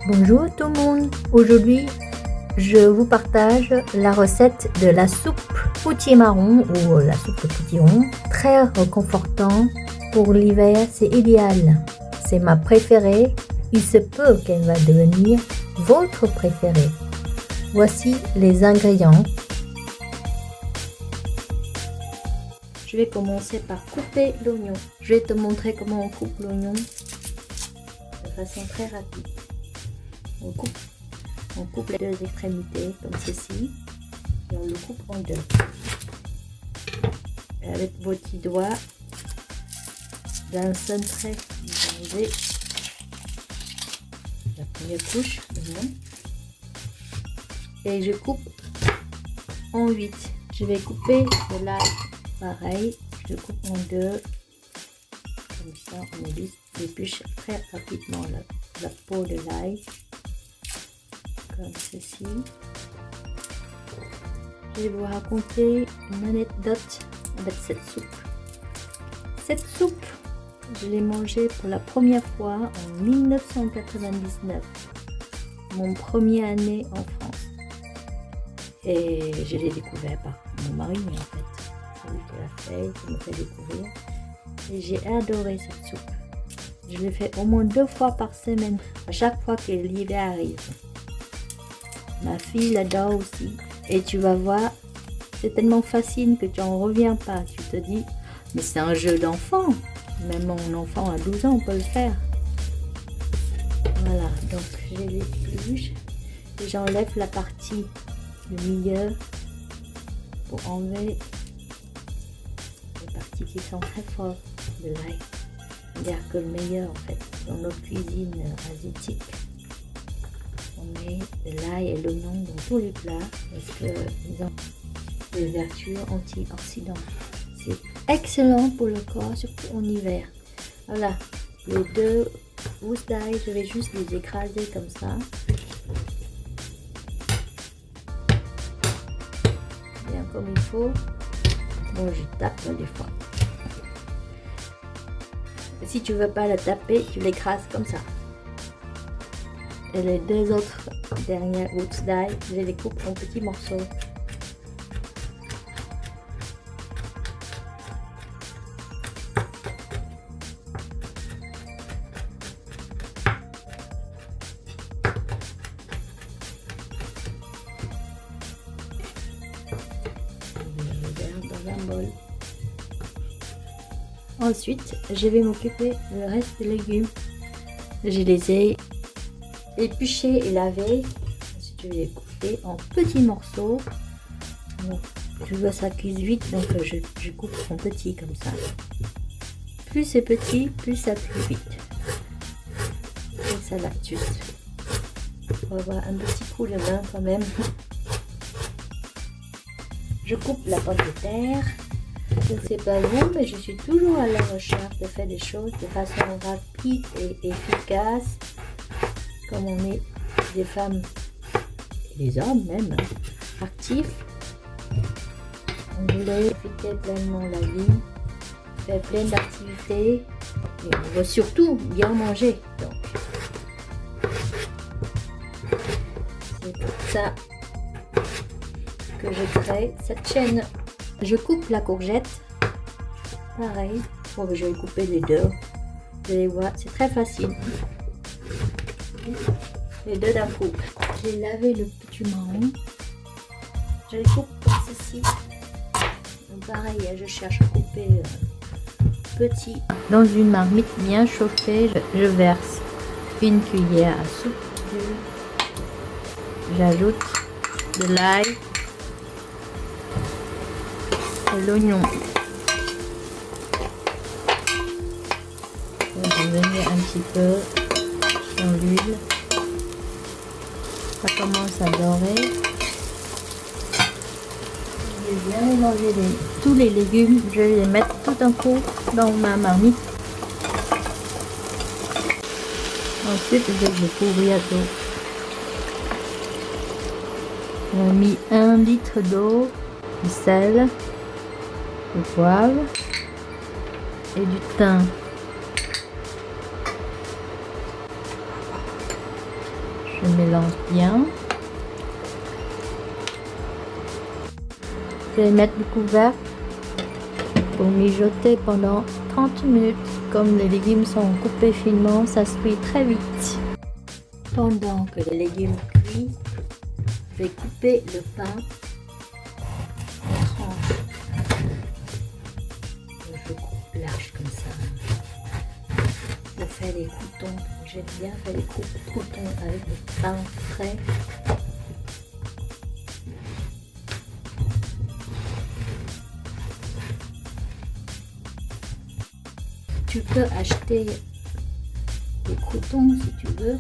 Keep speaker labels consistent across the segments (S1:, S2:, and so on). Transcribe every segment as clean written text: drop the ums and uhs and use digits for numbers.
S1: Bonjour tout le monde, aujourd'hui je vous partage la recette de la soupe potimarron ou la soupe potiron, très réconfortant pour l'hiver, c'est idéal, c'est ma préférée, il se peut qu'elle va devenir votre préférée. Voici les ingrédients. Je vais commencer par couper l'oignon. Je vais te montrer comment on coupe l'oignon de façon très rapide. On coupe les deux extrémités comme ceci et on le coupe en deux. Et avec vos petits doigts, d'un seul trait, vous enlevez la première couche et je coupe en 8. Je vais couper de l'ail pareil, je coupe en deux. Comme ça, on épluche très rapidement la peau de l'ail. Comme ceci. Je vais vous raconter une anecdote avec cette soupe. Cette soupe, je l'ai mangée pour la première fois en 1999, mon premier année en France. Et je l'ai découvert par mon mari, en fait. C'est lui qui l'a fait, qui m'a fait découvrir. Et j'ai adoré cette soupe. Je l'ai fait au moins 2 fois par semaine, à chaque fois que l'hiver arrive. Ma fille l'adore aussi. Et tu vas voir, c'est tellement facile que tu n'en reviens pas. Tu te dis, mais c'est un jeu d'enfant. Même mon enfant à 12 ans peut le faire. Voilà, donc je l'épluche et j'enlève la partie du milieu pour enlever les parties qui sont très fortes de l'ail. C'est-à-dire que le meilleur en fait dans notre cuisine asiatique. On met de l'ail et l'oignon dans tous les plats parce qu'ils ont des vertus antioxydantes. C'est excellent pour le corps, surtout en hiver. Voilà, les 2 gousses d'ail, je vais juste les écraser comme ça. Bien comme il faut. Bon, je tape des fois. Et si tu veux pas la taper, tu l'écrases comme ça. Et les 2 autres dernières gousses d'ail, je les coupe en petits morceaux. Je le verse dans un bol. Ensuite, je vais m'occuper du reste des légumes. Je les ai épluchés et lavés. Ensuite, je vais les couper en petits morceaux. Bon, je veux que ça cuise vite, donc je coupe en petits comme ça. Plus c'est petit, plus ça cuit vite. C'est ça l'astuce. On va avoir un petit coup de main quand même. Je coupe la pomme de terre. Je ne sais pas vous, mais je suis toujours à la recherche de faire des choses de façon rapide et efficace. Comme on est des femmes et des hommes même, actifs. On voulait profiter pleinement la vie, faire plein d'activités et on veut surtout bien manger. Donc, c'est pour ça que je crée cette chaîne. Je coupe la courgette, pareil, je vais couper les 2. Vous allez voir, c'est très facile. Les 2 d'un coup. J'ai lavé le potimarron. Je les coupe comme ceci. Donc pareil, je cherche à couper petit. Dans une marmite bien chauffée, je verse une cuillère à soupe. J'ajoute de l'ail. L'oignon. On va venir un petit peu dans l'huile. Ça commence à dorer. Je vais bien mélanger tous les légumes. Je vais les mettre tout d'un coup dans ma marmite. Ensuite, je vais les couvrir d'eau. On a mis 1 litre d'eau, du sel, du poivre et du thym. Je mélange bien. Je vais mettre le couvercle pour mijoter pendant 30 minutes. Comme les légumes sont coupés finement, ça se cuit très vite. Pendant que les légumes cuisent, je vais couper le pain en tranches. Je coupe large comme ça. Je fais les croûtons. J'aime bien faire les croûtons avec le pain frais. Tu peux acheter des croûtons si tu veux.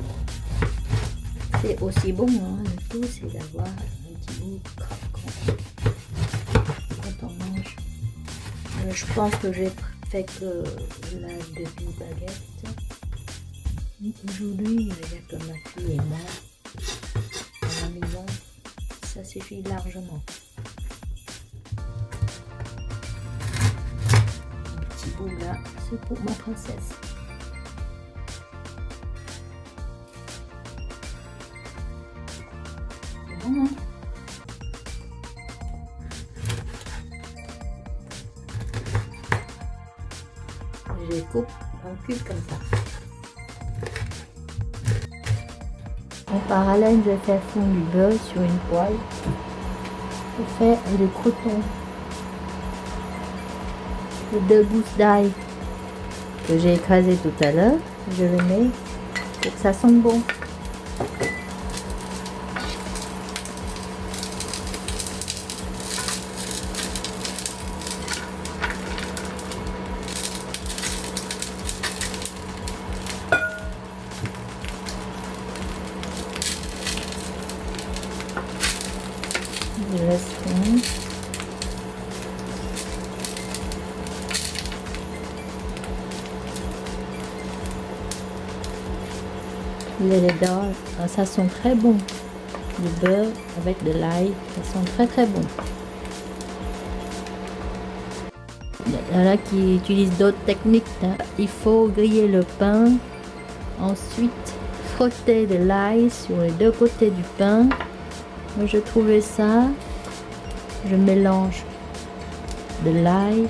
S1: C'est aussi bon, hein. Le tout, c'est d'avoir un petit goût croquant quand on mange. Je pense que j'ai fait que la demi-baguette. Aujourd'hui, il n'y a que ma fille et moi à la maison. Ça suffit largement. Un petit bout là, c'est pour ma princesse. C'est bon, hein? Je les coupe en cubes comme ça. En parallèle, je fais fondre du beurre sur une poêle. Je fais des croûtons. Les 2 gousses d'ail que j'ai écrasées tout à l'heure, je les mets pour que ça sente bon. Je laisse fondre. Les dents, ça sent très bon. Le beurre avec de l'ail, ça sent très très bon. Il y en a qui utilisent d'autres techniques. Hein. Il faut griller le pain, ensuite frotter de l'ail sur les 2 côtés du pain. Moi je trouvais ça, je mélange de l'ail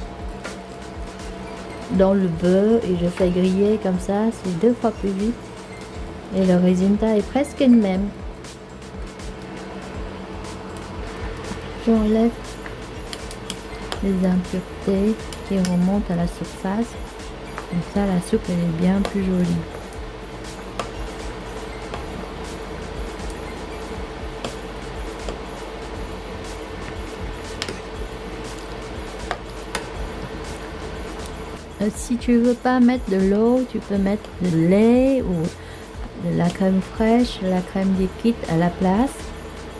S1: dans le beurre et je fais griller comme ça, c'est 2 fois plus vite et le résultat est presque le même. J'enlève les impuretés qui remontent à la surface, comme ça la soupe elle est bien plus jolie. Si tu veux pas mettre de l'eau, tu peux mettre de lait ou de la crème fraîche, de la crème liquide à la place,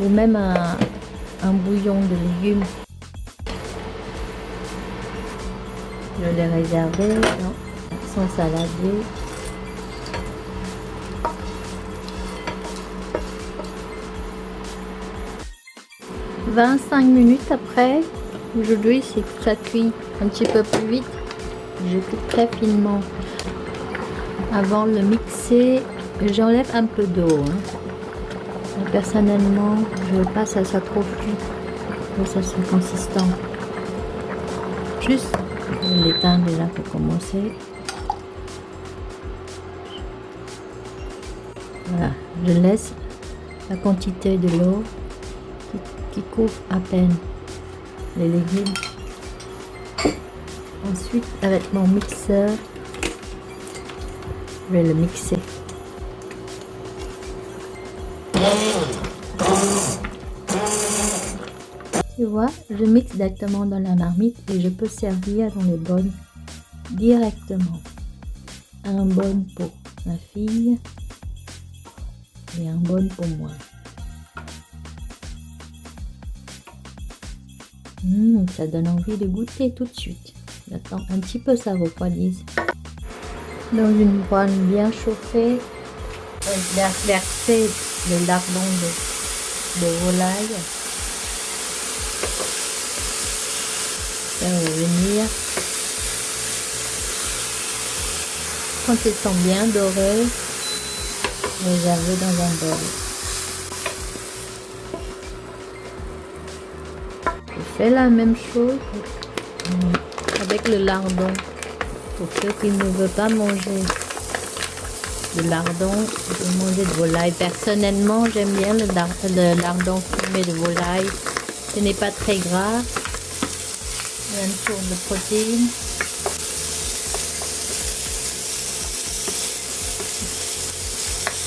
S1: ou même un bouillon de légumes. Je l'ai réservé dans son saladier. « 25 minutes après, aujourd'hui ça cuit un petit peu plus vite. Je coupe très finement. Avant de le mixer, j'enlève un peu d'eau. Hein. Personnellement, je veux pas que ça soit trop fluide, que ça soit consistant. Juste, je l'éteins déjà pour commencer. Voilà, je laisse la quantité de l'eau qui couvre à peine les légumes. Ensuite, avec mon mixeur, je vais le mixer. Tu vois, je mixe directement dans la marmite et je peux servir dans les bols directement. Un bol pour ma fille et un bol pour moi. Ça donne envie de goûter tout de suite. J'attends un petit peu ça refroidisse. Dans une poêle bien chauffée, verser le lardon de volaille. Faire revenir. Quand ils sont bien dorés, réserver dans un bol. Je fais la même chose avec le lardon. Pour ceux qui ne veulent pas manger de lardon, ils peuvent manger de volaille. Personnellement, j'aime bien le lardon fumé de volaille. Ce n'est pas très gras. Il y a une source de protéines.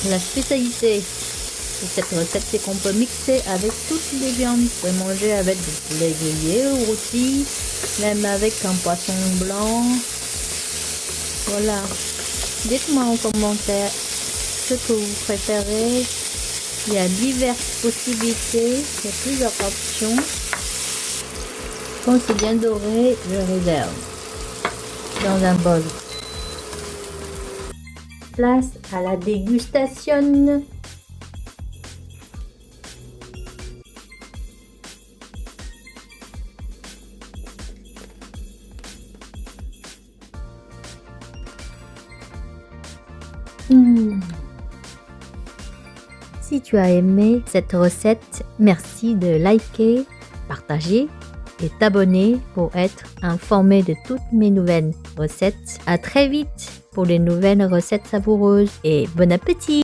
S1: La spécialité de cette recette, c'est qu'on peut mixer avec toutes les viandes. Vous pouvez manger avec du poulet grillé ou rôti, même avec un poisson blanc. Voilà. Dites-moi en commentaire ce que vous préférez. Il y a diverses possibilités, il y a plusieurs options. Quand c'est bien doré, je réserve dans un bol. Place à la dégustation. Si tu as aimé cette recette, merci de liker, partager et t'abonner pour être informé de toutes mes nouvelles recettes. À très vite pour les nouvelles recettes savoureuses et bon appétit!